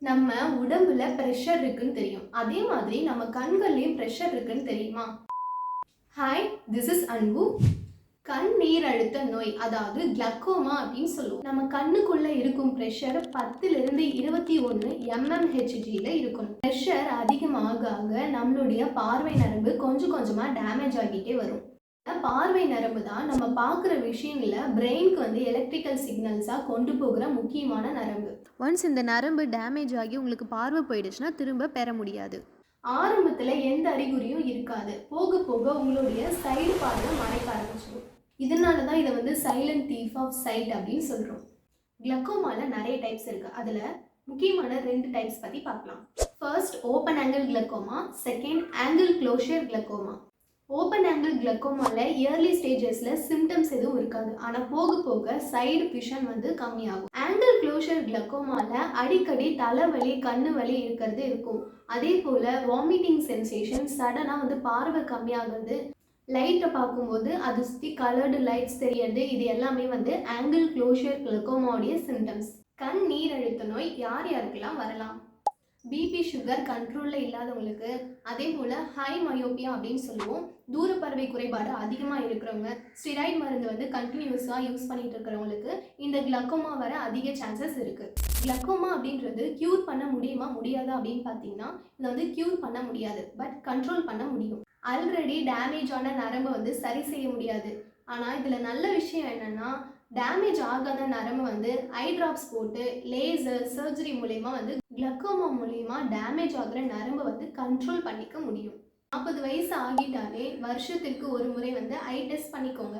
நம்ம உடம்புல பிரஷர் இருக்குன்னு தெரியும். அதே மாதிரி நம்ம கண்கள்லயும் பிரஷர் இருக்குன்னு தெரியுமா? ஹாய், திஸ் இஸ் அன்பு. கண் நீர் அழுத்த நோய், அதாவது கிளக்கோமா அப்படின்னு சொல்லுவோம். நம்ம கண்ணுக்குள்ள இருக்கும் பிரஷர் 10லிருந்து 21 mmHgல இருக்கணும். பிரஷர் அதிகமாக ஆக நம்மளுடைய பார்வை நரம்பு கொஞ்சம் கொஞ்சமா டேமேஜ் ஆகிட்டே வரும். பார்வை நரம்பு தான் நம்ம பார்க்குற விஷயங்களை பிரெயினுக்கு வந்து எலக்ட்ரிக்கல் சிக்னல்ஸாக கொண்டு போகிற முக்கியமான நரம்பு. ஒன்ஸ் இந்த நரம்பு டேமேஜ் ஆகி உங்களுக்கு பார்வை போயிடுச்சுன்னா திரும்ப பெற முடியாது. ஆரம்பத்தில் எந்த அறிகுறியும் இருக்காது. போக போக உங்களுடைய சைடு பார்வை மறைக்க ஆரம்பிச்சிடும். இதனால தான் இதை வந்து சைலண்ட் தீஃப் ஆஃப் சைட் அப்படின்னு சொல்கிறோம். கிளக்கோமாவில் நிறைய டைப்ஸ் இருக்குது. அதில் முக்கியமான 2 டைப்ஸ் பற்றி பார்க்கலாம். First, open angle glaucoma. Second, angle closure glaucoma. Open angle கிளக்கோமாவில் இயர்லி ஸ்டேஜஸில் சிம்டம்ஸ் எதுவும் இருக்காது. ஆனால் போக போக சைடு விஷன் வந்து கம்மியாகும். ஆங்கிள் க்ளோஷர் கிளக்கோமாவில் அடிக்கடி தலைவலி, கண்ணு வலி இருக்கிறது இருக்கும். அதே போல் வாமிட்டிங் சென்சேஷன், சடனாக வந்து பார்வை கம்மியாகிறது, லைட்டை பார்க்கும்போது அது சுற்றி கலர்டு லைட்ஸ் தெரியறது, இது எல்லாமே வந்து ஆங்கிள் க்ளோஷர் கிளக்கோமாவுடைய சிம்டம்ஸ். கண் நீரழுத்த நோய் யார் யாருக்கெல்லாம் வரலாம்? பிபி சுகர் கண்ட்ரோலில் இல்லாதவங்களுக்கு, அதே போல் ஹை மயோப்பியா அப்படின்னு சொல்லுவோம், தூரப்பறவை குறைபாடு அதிகமாக இருக்கிறவங்க, ஸ்டிராய்டு மருந்து வந்து கண்டினியூஸாக யூஸ் பண்ணிட்டு இருக்கிறவங்களுக்கு இந்த கிளக்கோமா வர அதிக சான்சஸ் இருக்குது. கிளக்கோமா அப்படின்றது க்யூர் பண்ண முடியுமா முடியாதா அப்படின்னு பார்த்தீங்கன்னா, இதை வந்து க்யூர் பண்ண முடியாது, பட் கண்ட்ரோல் பண்ண முடியும். ஆல்ரெடி டேமேஜ் ஆன நரம்பை வந்து சரி செய்ய முடியாது. ஆனால் இதில் நல்ல விஷயம் என்னென்னா, டேமேஜ் ஆகாத நரம்பு வந்து ஐ ட்ராப்ஸ் போட்டு லேசர் சர்ஜரி மூலயமா வந்து கிளக்கோமா மூலயமா டேமேஜ் ஆகிற நரம்பை வந்து கண்ட்ரோல் பண்ணிக்க முடியும். 40 வயசு ஆகிட்டாலே வருஷத்திற்கு ஒரு முறை வந்து ஐ டெஸ்ட் பண்ணிக்கோங்க.